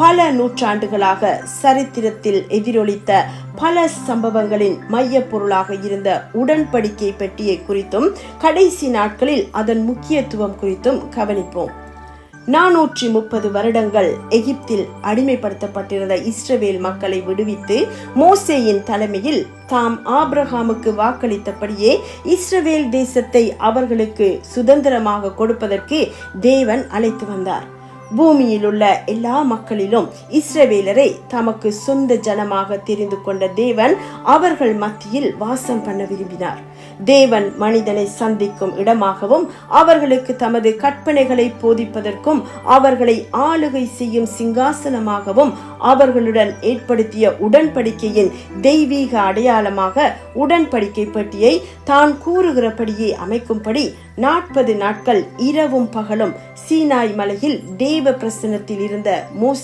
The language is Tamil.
பல நூற்றாண்டுகளாக சரித்திரத்தில் எதிரொலித்த பல சம்பவங்களின் மைய பொருளாக இருந்த உடன்படிக்கை பெட்டியை குறித்தும் கடைசி நாட்களில் அதன் முக்கியத்துவம் குறித்தும் கவனிப்போம். 430 வருடங்கள் எகிப்தில் அடிமைப்படுத்தப்பட்டிருந்த இஸ்ரவேல் மக்களை விடுவித்து மோசேயின் தலைமையில் தாம் ஆபிரகாமுக்கு வாக்களித்தபடியே இஸ்ரவேல் தேசத்தை அவர்களுக்கு சுதந்திரமாக கொடுப்பதற்கு தேவன் அழைத்து வந்தார். பூமியில் உள்ள எல்லா மக்களிலும் இஸ்ரவேலரை தமக்கு சொந்த ஜனமாக தெரிந்து கொண்ட தேவன் அவர்கள் மத்தியில் வாசம் பண்ண விரும்பினார். தேவன் மனிதனை சந்திக்கும் இடமாகவும் அவர்களுக்கு தமது கற்பனைகளை போதிப்பதற்கும் அவர்களை ஆளுகை செய்யும் சிங்காசனமாகவும் அவர்களுடன் ஏற்படுத்திய உடன்படிக்கையின் தெய்வீக அடையாளமாக உடன்படிக்கை பெட்டியை தான் கூறுகிறபடியே அமைக்கும்படி 40 நாட்கள் இரவும் பகலும் சீனாய் மலையில் தேவ பிரசன்னத்தில் இருந்த மோசே